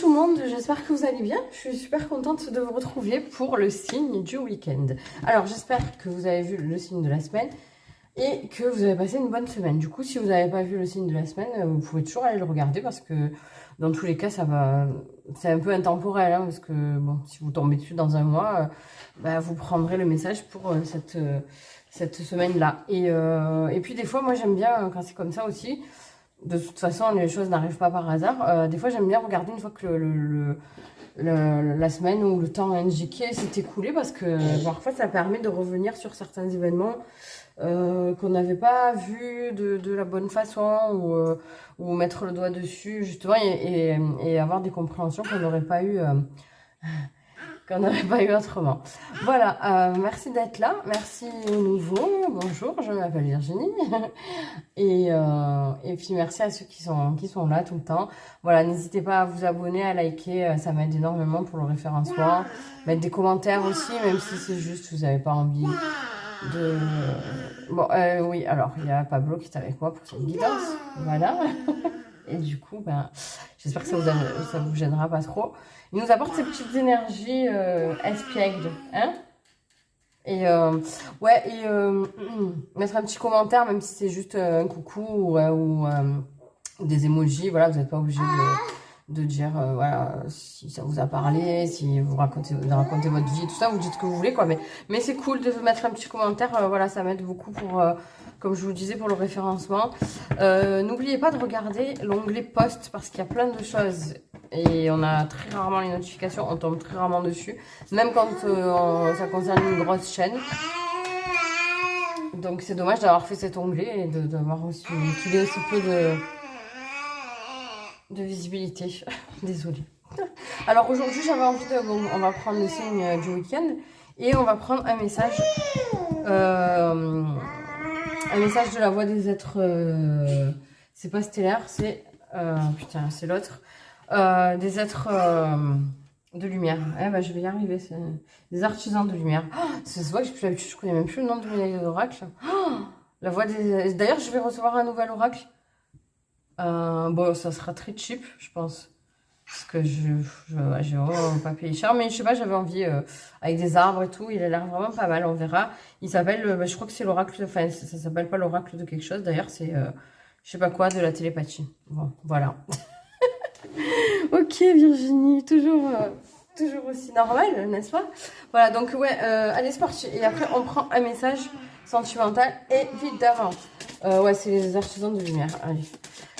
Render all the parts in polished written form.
tout le monde, j'espère que vous allez bien. Je suis super contente de vous retrouver pour le signe du week-end. Alors j'espère que vous avez vu le signe de la semaine et que vous avez passé une bonne semaine. Du coup, si vous n'avez pas vu le signe de la semaine, vous pouvez toujours aller le regarder parce que dans tous les cas, ça va, c'est un peu intemporel, hein, parce que bon, si vous tombez dessus dans un mois, vous prendrez le message pour cette semaine-là. Et puis des fois, moi j'aime bien quand c'est comme ça aussi. De toute façon, les choses n'arrivent pas par hasard. Des fois, j'aime bien regarder une fois que la semaine ou le temps indiqué s'est écoulé parce que parfois, ça permet de revenir sur certains événements qu'on n'avait pas vu de la bonne façon ou mettre le doigt dessus justement et avoir des compréhensions qu'on n'aurait pas eu autrement. Voilà, merci d'être là, merci aux nouveaux, bonjour, je m'appelle Virginie et puis merci à ceux qui sont là tout le temps. Voilà, n'hésitez pas à vous abonner, à liker, ça m'aide énormément pour le référencement, mettre des commentaires aussi, même si c'est juste vous n'avez pas envie de... Bon, oui, alors il y a Pablo qui est avec moi pour cette guidance, voilà. Et du coup, j'espère que ça vous gênera pas trop. Il nous apporte ces petites énergies espiègles, hein. Et mettre un petit commentaire, même si c'est juste un coucou ou des emojis. Voilà, vous n'êtes pas obligé de dire voilà, si ça vous a parlé, si vous racontez votre vie, tout ça, vous dites ce que vous voulez, quoi. Mais c'est cool de mettre un petit commentaire, voilà, ça m'aide beaucoup pour, comme je vous disais, pour le référencement. N'oubliez pas de regarder l'onglet post parce qu'il y a plein de choses et on a très rarement les notifications, on tombe très rarement dessus, même quand ça concerne une grosse chaîne. Donc c'est dommage d'avoir fait cet onglet et d'avoir aussi qu'il ait aussi peu de visibilité. Désolée. Alors aujourd'hui j'avais envie de... Bon, on va prendre le signe du week-end et on va prendre un message de la voix des êtres... c'est pas stellaire, c'est... putain, c'est l'autre. Des êtres de lumière. Je vais y arriver. C'est des artisans de lumière. Oh, c'est vrai que j'ai plus l'habitude, je connais même plus le nom de l'oracle. Oh, la voix des... D'ailleurs, je vais recevoir un nouvel oracle. Bon, ça sera très cheap, je pense. Parce que j'ai vraiment pas payé cher. Mais je sais pas, j'avais envie, avec des arbres et tout. Il a l'air vraiment pas mal, on verra. Il s'appelle, je crois que c'est l'oracle, enfin, ça s'appelle pas l'oracle de quelque chose. D'ailleurs, c'est, je sais pas quoi, de la télépathie. Bon, voilà. Ok, Virginie, toujours aussi normal, n'est-ce pas? Voilà, donc ouais, allez, c'est parti. Et après, on prend un message sentimental, évidemment. Ouais, c'est les artisans de lumière. Allez.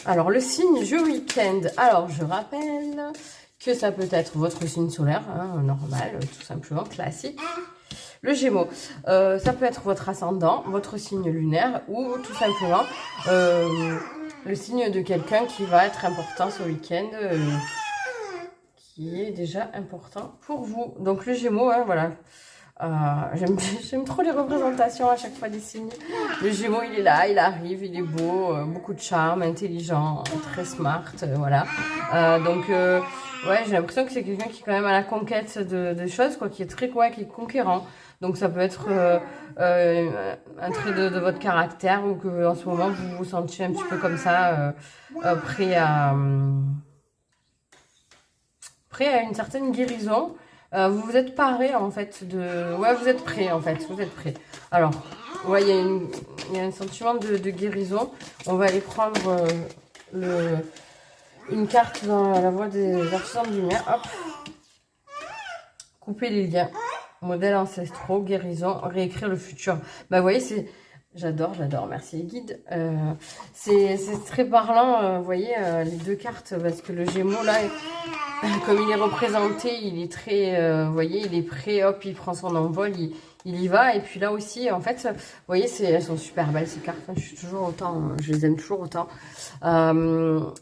Alors, le signe du week-end. Alors, je rappelle que ça peut être votre signe solaire, hein, normal, tout simplement, classique. Le Gémeaux, ça peut être votre ascendant, votre signe lunaire ou tout simplement le signe de quelqu'un qui va être important ce week-end, qui est déjà important pour vous. Donc le Gémeaux, hein, voilà. J'aime trop les représentations à chaque fois des signes. Le Gémeaux, il est là, il arrive, il est beau, beaucoup de charme, intelligent, très smart, voilà. Ouais, j'ai l'impression que c'est quelqu'un qui est quand même à la conquête de choses, quoi, qui est très, qui est conquérant. Donc ça peut être un trait de votre caractère ou que en ce moment vous vous sentiez un petit peu comme ça, prêt à une certaine guérison. Vous vous êtes paré en fait de... Ouais, vous êtes prêt en fait, vous êtes prêt. Alors, ouais, il y a un sentiment de guérison. On va aller prendre une carte dans la voie des artisans de lumière. Hop. Couper les liens. Modèles ancestraux, guérison, réécrire le futur. Vous voyez, c'est... J'adore, merci les guides. C'est très parlant, vous voyez, les deux cartes, parce que le Gémeaux, là, comme il est représenté, il est très, vous voyez, il est prêt, hop, il prend son envol, il y va. Et puis là aussi, en fait, vous voyez, elles sont super belles, ces cartes. Je suis toujours autant, je les aime toujours autant. En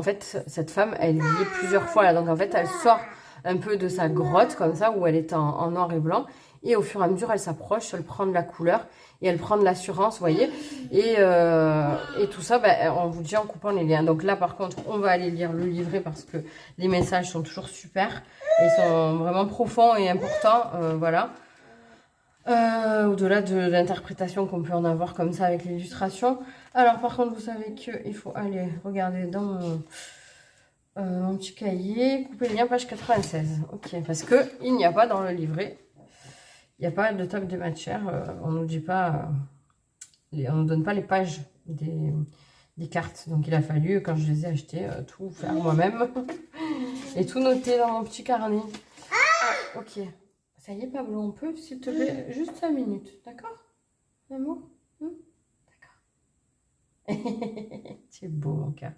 fait, cette femme, elle y est plusieurs fois, là. Donc, en fait, elle sort un peu de sa grotte, comme ça, où elle est en noir et blanc. Et au fur et à mesure, elle s'approche, elle prend de la couleur et elle prend de l'assurance, vous voyez. Et tout ça, on vous dit en coupant les liens. Donc là, par contre, on va aller lire le livret parce que les messages sont toujours super. Ils sont vraiment profonds et importants, voilà. Au-delà de l'interprétation qu'on peut en avoir comme ça avec l'illustration. Alors, par contre, vous savez qu'il faut aller regarder dans Mon petit cahier, couper les liens, page 96. Ok, parce que il n'y a pas dans le livret, il n'y a pas de table de matière. On nous dit pas, on nous donne pas les pages des cartes. Donc il a fallu, quand je les ai achetées, tout faire moi-même et tout noter dans mon petit carnet. Ok, ça y est Pablo, on peut s'il te plaît juste 5 minutes, d'accord, amour? D'accord. Tu es beau mon cœur.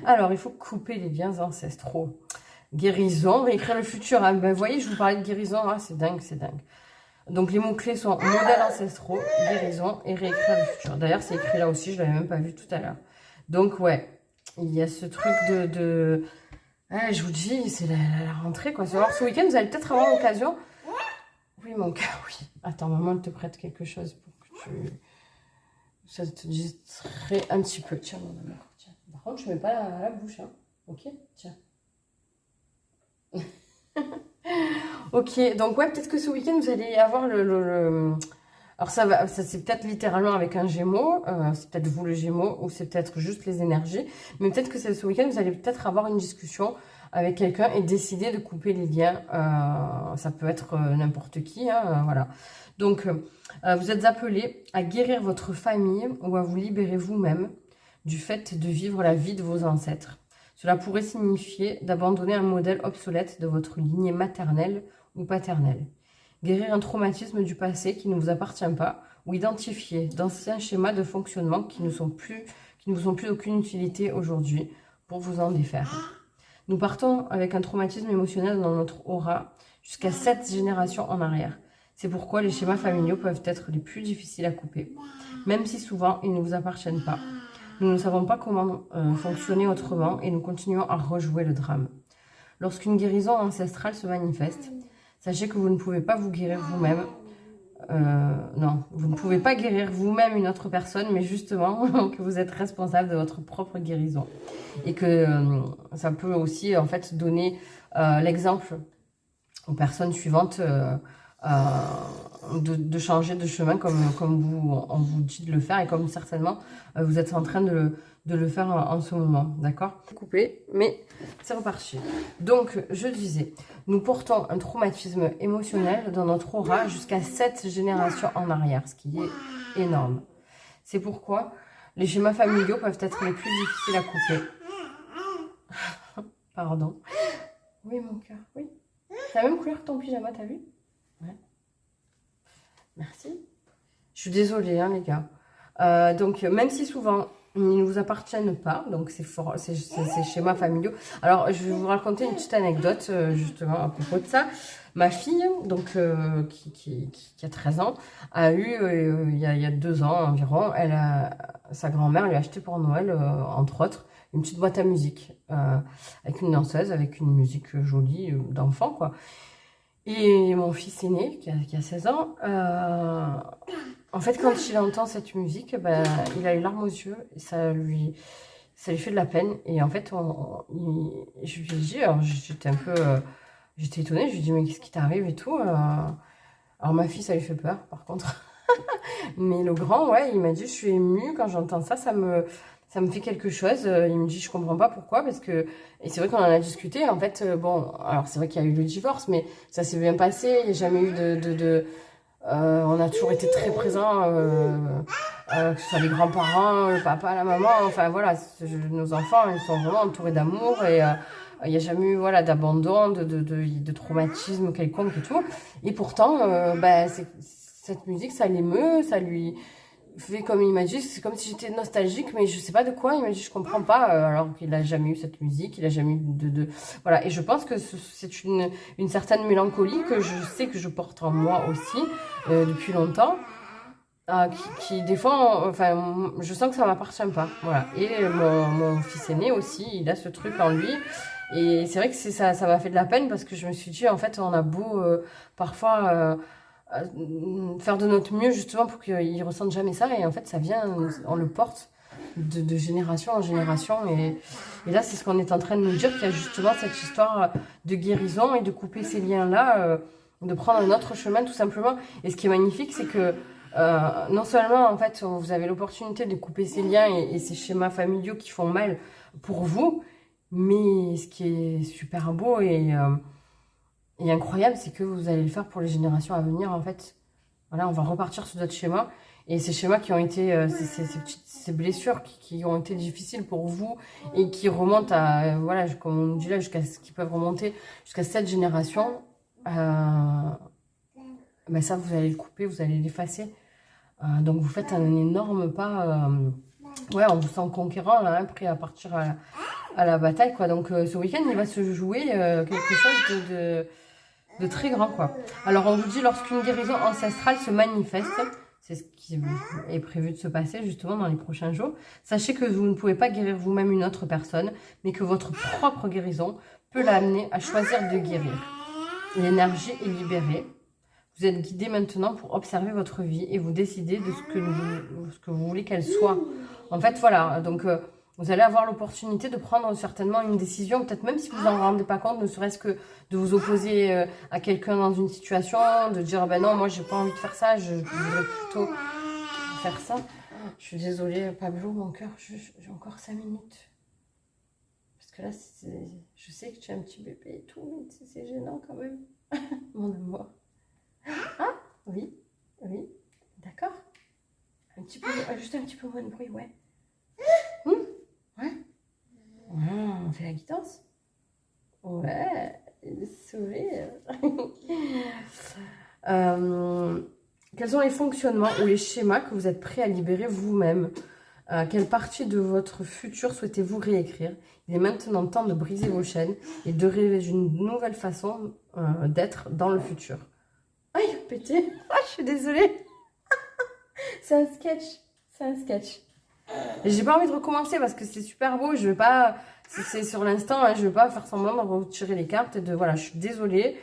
Alors, il faut couper les liens ancestraux. Guérison, réécrire le futur. Hein. Ben, vous voyez, je vous parlais de guérison, hein, c'est dingue, c'est dingue. Donc, les mots-clés sont modèles ancestraux, guérison et réécrire le futur. D'ailleurs, c'est écrit là aussi, je ne l'avais même pas vu tout à l'heure. Donc, ouais, il y a ce truc de... Ouais, je vous dis, c'est la rentrée, quoi. Alors, ce week-end, vous allez peut-être avoir l'occasion... Oui, mon cœur, oui. Attends, maman, elle te prête quelque chose pour que tu... Ça te distrait un petit peu. Tiens, mon amour, tiens. Par contre, je ne mets pas la bouche, hein. Ok, tiens. Ok, donc ouais, peut-être que ce week-end, vous allez avoir Alors ça c'est peut-être littéralement avec un Gémeaux, c'est peut-être vous le Gémeaux, ou c'est peut-être juste les énergies, mais peut-être que ce week-end, vous allez peut-être avoir une discussion avec quelqu'un et décider de couper les liens. Ça peut être n'importe qui, hein, voilà. Donc, vous êtes appelés à guérir votre famille ou à vous libérer vous-même du fait de vivre la vie de vos ancêtres. Cela pourrait signifier d'abandonner un modèle obsolète de votre lignée maternelle ou paternelle. Guérir un traumatisme du passé qui ne vous appartient pas ou identifier d'anciens schémas de fonctionnement qui ne vous ont plus aucune utilité aujourd'hui pour vous en défaire. Nous partons avec un traumatisme émotionnel dans notre aura jusqu'à 7 générations en arrière. C'est pourquoi les schémas familiaux peuvent être les plus difficiles à couper, même si souvent ils ne vous appartiennent pas. Nous ne savons pas comment fonctionner autrement et nous continuons à rejouer le drame. Lorsqu'une guérison ancestrale se manifeste, sachez que vous ne pouvez pas vous guérir vous-même. Non, vous ne pouvez pas guérir vous-même une autre personne, mais justement que vous êtes responsable de votre propre guérison. Et que ça peut aussi en fait donner l'exemple aux personnes suivantes de changer de chemin comme on vous dit de le faire et comme certainement vous êtes en train de le faire en ce moment, d'accord? Coupé, mais c'est reparti. Donc, je disais, nous portons un traumatisme émotionnel dans notre aura jusqu'à 7 générations en arrière, ce qui est énorme. C'est pourquoi les schémas familiaux peuvent être les plus difficiles à couper. Pardon. Oui, mon cœur, oui. C'est la même couleur que ton pyjama, t'as vu? Ouais. Merci. Je suis désolée, hein, les gars. Donc, même si souvent, ils ne vous appartiennent pas, donc c'est schémas familiaux. Alors, je vais vous raconter une petite anecdote, justement, à propos de ça. Ma fille, donc, qui a 13 ans, a eu, il y a 2 ans environ, sa grand-mère lui a acheté pour Noël, entre autres, une petite boîte à musique, avec une danseuse, avec une musique jolie d'enfant, quoi. Et mon fils aîné, qui a 16 ans, en fait, quand il entend cette musique, ben, il a les larmes aux yeux et ça lui fait de la peine. Et en fait, je lui ai dit, alors j'étais un peu, j'étais étonnée, je lui ai dit, mais qu'est-ce qui t'arrive et tout. Alors ma fille, ça lui fait peur, par contre. Mais le grand, ouais, il m'a dit, je suis émue, quand j'entends ça, ça me fait quelque chose. Il me dit, je comprends pas pourquoi, parce que... Et c'est vrai qu'on en a discuté, en fait, bon, alors c'est vrai qu'il y a eu le divorce, mais ça s'est bien passé, il n'y a jamais eu on a toujours été très présents, que ce soit les grands-parents, le papa, la maman, enfin voilà, nos enfants, ils sont vraiment entourés d'amour et... il n'y a jamais eu voilà, d'abandon, de traumatisme quelconque et tout. Et pourtant, bah, cette musique, ça l'émeut, ça lui fait comme il m'a dit, c'est comme si j'étais nostalgique, mais je sais pas de quoi. Il m'a dit, je comprends pas, alors qu'il n'a jamais eu cette musique, il a jamais eu Voilà, et je pense que c'est une certaine mélancolie que je sais que je porte en moi aussi, depuis longtemps. Qui des fois, enfin, je sens que ça m'appartient pas, voilà. Et mon fils aîné aussi, il a ce truc en lui, et c'est vrai que ça m'a fait de la peine parce que je me suis dit, en fait, on a beau parfois faire de notre mieux justement pour qu'il ressente jamais ça, et en fait, ça vient, on le porte de génération en génération, et là, c'est ce qu'on est en train de nous dire, qu'il y a justement cette histoire de guérison et de couper ces liens-là, de prendre un autre chemin tout simplement. Et ce qui est magnifique, c'est que non seulement en fait vous avez l'opportunité de couper ces liens et ces schémas familiaux qui font mal pour vous, Mais ce qui est super beau et incroyable, c'est que vous allez le faire pour les générations à venir, en fait. Voilà, on va repartir sur d'autres schémas. Et ces schémas qui ont été, ces blessures qui ont été difficiles pour vous et qui remontent à, voilà, comme on dit là, jusqu'à ce qu'ils peuvent remonter jusqu'à cette génération, ben ça, vous allez le couper, vous allez l'effacer. Donc, vous faites un énorme pas. Ouais, on vous sent conquérant, là, hein, prêt à partir à la bataille, quoi. Donc, ce week-end, il va se jouer quelque chose de très grand, quoi. Alors, on vous dit, lorsqu'une guérison ancestrale se manifeste, c'est ce qui est prévu de se passer, justement, dans les prochains jours, sachez que vous ne pouvez pas guérir vous-même une autre personne, mais que votre propre guérison peut l'amener à choisir de guérir. L'énergie est libérée. Vous êtes guidé maintenant pour observer votre vie et vous décider de ce que vous voulez qu'elle soit. En fait, voilà, donc vous allez avoir l'opportunité de prendre certainement une décision, peut-être même si vous n'en rendez pas compte, ne serait-ce que de vous opposer à quelqu'un dans une situation, de dire, ben non, moi, j'ai pas envie de faire ça, je voudrais plutôt faire ça. Je suis désolée, Pablo, mon cœur, j'ai encore 5 minutes. Parce que là, je sais que tu es un petit bébé et tout, mais c'est gênant quand même, mon amour. Ah, oui, oui, d'accord. Juste un petit peu moins de bruit, ouais. Ouais. On fait la guidance. Ouais, sourire. Quels sont les fonctionnements ou les schémas que vous êtes prêts à libérer vous-même? Quelle partie de votre futur souhaitez-vous réécrire? Il est maintenant temps de briser vos chaînes et de rêver une nouvelle façon d'être dans le futur. Ah, il a pété. Ah, je suis désolée. C'est un sketch. C'est un sketch. J'ai pas envie de recommencer parce que c'est super beau. Je veux pas... C'est sur l'instant, hein, je veux pas faire semblant de retirer les cartes. Et de, voilà, je suis désolée.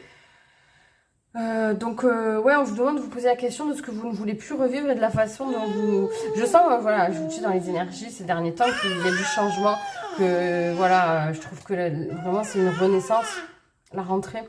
Donc, ouais, on vous demande de vous poser la question de ce que vous ne voulez plus revivre et de la façon dont vous... Je sens, voilà, je vous dis dans les énergies ces derniers temps qu'il y a du changement. Que, voilà, je trouve que vraiment c'est une renaissance, la rentrée.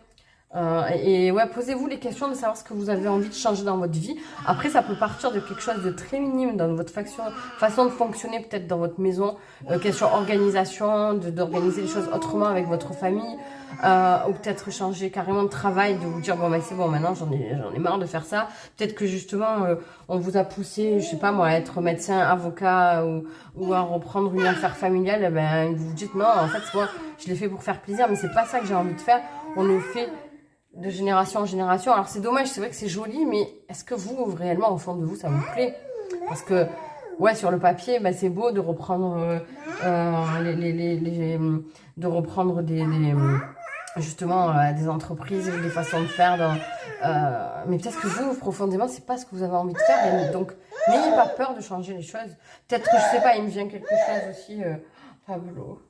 Et ouais, posez-vous les questions de savoir ce que vous avez envie de changer dans votre vie. Après, ça peut partir de quelque chose de très minime dans votre façon de fonctionner, peut-être dans votre maison, question organisation, d'organiser les choses autrement avec votre famille, ou peut-être changer carrément de travail, de vous dire bon ben c'est bon, maintenant j'en ai marre de faire ça. Peut-être que justement on vous a poussé, je sais pas moi, à être médecin, avocat ou à reprendre une affaire familiale. Et ben vous vous dites non, en fait moi je l'ai fait pour faire plaisir, mais c'est pas ça que j'ai envie de faire. On le fait de génération en génération. Alors c'est dommage, c'est vrai que c'est joli, mais est-ce que vous, réellement, au fond de vous, ça vous plaît? Parce que, ouais, sur le papier, bah, c'est beau de reprendre justement des entreprises, des façons de faire. Mais peut-être que vous, profondément, c'est pas ce que vous avez envie de faire. Et donc, n'ayez pas peur de changer les choses. Peut-être que, je sais pas, il me vient quelque chose aussi, Pablo.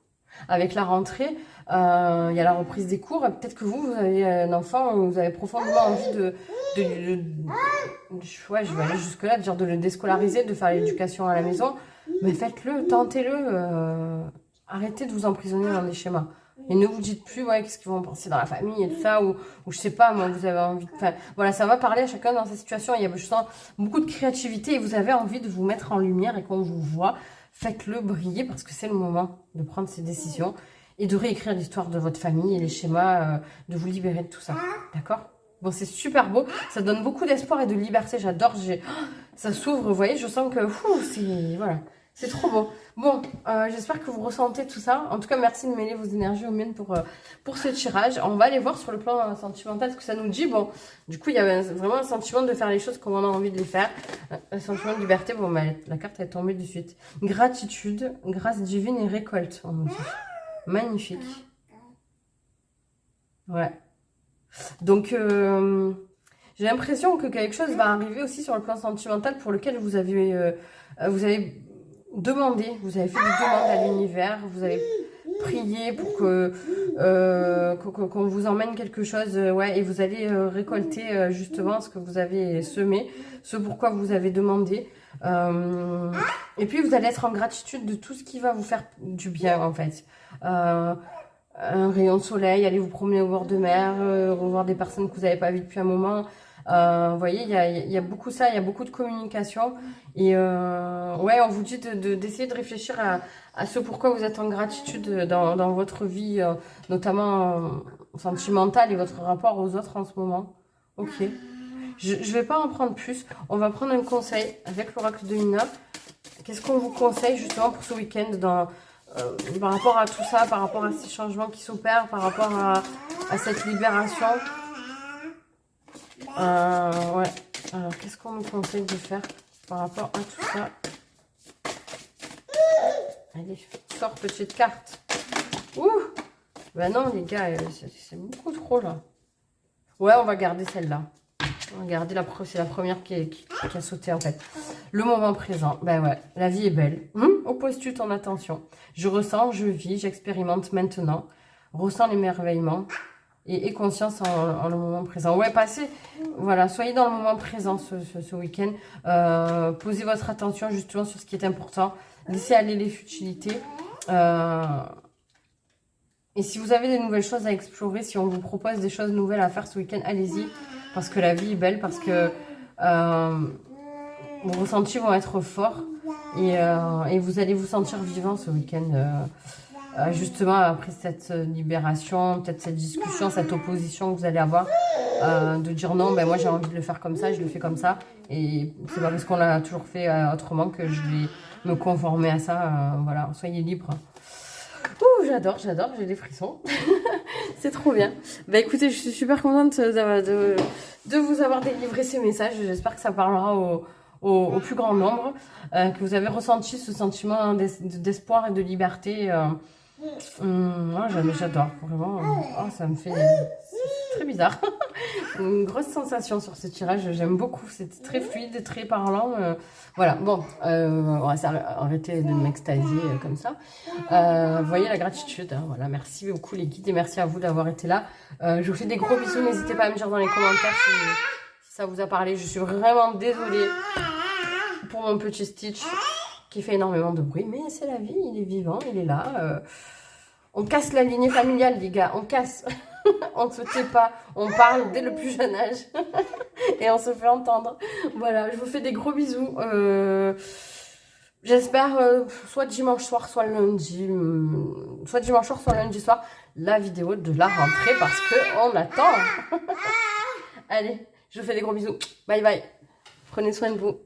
Avec la rentrée, il y a la reprise des cours. Peut-être que vous avez un enfant, vous avez profondément envie ouais, je vais aller jusque-là, de dire de le déscolariser, de faire l'éducation à la maison. Mais faites-le, tentez-le. Arrêtez de vous emprisonner dans des schémas. Et ne vous dites plus, ouais, qu'est-ce qu'ils vont penser dans la famille et tout ça, ou je sais pas, moi, vous avez envie de... Enfin, voilà, ça va parler à chacun dans sa situation. Il y a, je sens, beaucoup de créativité et vous avez envie de vous mettre en lumière et qu'on vous voit. Faites-le briller parce que c'est le moment de prendre ces décisions et de réécrire l'histoire de votre famille et les schémas, de vous libérer de tout ça. D'accord? Bon, c'est super beau. Ça donne beaucoup d'espoir et de liberté. J'adore. Ça s'ouvre, vous voyez. Je sens que c'est... Voilà. C'est trop beau. Bon, j'espère que vous ressentez tout ça. En tout cas, merci de mêler vos énergies aux miennes pour ce tirage. On va aller voir sur le plan sentimental ce que ça nous dit. Bon, du coup, il y a vraiment un sentiment de faire les choses comme on a envie de les faire. Un sentiment de liberté. Bon, bah, la carte est tombée de suite. Gratitude, grâce divine et récolte, on nous dit. Magnifique. Ouais. Donc, j'ai l'impression que quelque chose va arriver aussi sur le plan sentimental pour lequel vous avez demandé, vous avez fait des demandes à l'univers, vous avez prié pour qu'on vous emmène quelque chose, ouais, et vous allez récolter justement ce que vous avez semé, ce pourquoi vous avez demandé. Et puis vous allez être en gratitude de tout ce qui va vous faire du bien en fait. Un rayon de soleil, aller vous promener au bord de mer, revoir des personnes que vous n'avez pas vues depuis un moment, Vous voyez, il y a beaucoup ça, il y a beaucoup de communication. Et ouais, on vous dit d'essayer de réfléchir à ce pourquoi vous êtes en gratitude dans votre vie, notamment sentimentale et votre rapport aux autres en ce moment. Ok. Je ne vais pas en prendre plus. On va prendre un conseil avec l'oracle de Nina. Qu'est-ce qu'on vous conseille justement pour ce week-end par rapport à tout ça, par rapport à ces changements qui s'opèrent, par rapport à cette libération? Ouais. Alors, qu'est-ce qu'on nous conseille de faire par rapport à tout ça? Allez, sors petite carte. Ouh! Ben non, les gars, c'est beaucoup trop là. Ouais, on va garder celle-là. On va garder c'est la première qui a sauté en fait. Le moment présent. Ben ouais, la vie est belle. Opposes-tu ton attention? Je ressens, je vis, j'expérimente maintenant. Ressens l'émerveillement. Et conscience en le moment présent. Ouais, passez, voilà, soyez dans le moment présent ce week-end. Posez votre attention justement sur ce qui est important. Laissez aller les futilités. Et si vous avez des nouvelles choses à explorer, si on vous propose des choses nouvelles à faire ce week-end, allez-y. Parce que la vie est belle, parce que vos ressentis vont être forts. Et vous allez vous sentir vivant ce week-end. Justement après cette libération, peut-être cette discussion, cette opposition que vous allez avoir, de dire non, ben moi j'ai envie de le faire comme ça, je le fais comme ça, et c'est pas parce qu'on l'a toujours fait autrement que je vais me conformer à ça. Voilà, soyez libres. Ouh, j'adore, j'ai des frissons. C'est trop bien. Bah écoutez, je suis super contente de vous avoir délivré ces messages. J'espère que ça parlera au plus grand nombre, que vous avez ressenti ce sentiment d'espoir et de liberté. Moi j'adore, vraiment. Oh, ça me fait... C'est très bizarre. Une grosse sensation sur ce tirage, j'aime beaucoup. C'est très fluide, très parlant. Voilà, bon, on va arrêter de m'extasier comme ça. Vous voyez la gratitude, hein, voilà. Merci beaucoup les guides et merci à vous d'avoir été là. Je vous fais des gros bisous, n'hésitez pas à me dire dans les commentaires si ça vous a parlé. Je suis vraiment désolée pour mon petit Stitch qui fait énormément de bruit, mais c'est la vie, il est vivant, il est là. On casse la lignée familiale, les gars, on casse. On ne se tait pas, on parle dès le plus jeune âge et on se fait entendre. Voilà, je vous fais des gros bisous. J'espère soit dimanche soir, soit lundi, soit dimanche soir, soit lundi soir, la vidéo de la rentrée parce qu'on attend. Allez, je vous fais des gros bisous. Bye bye. Prenez soin de vous.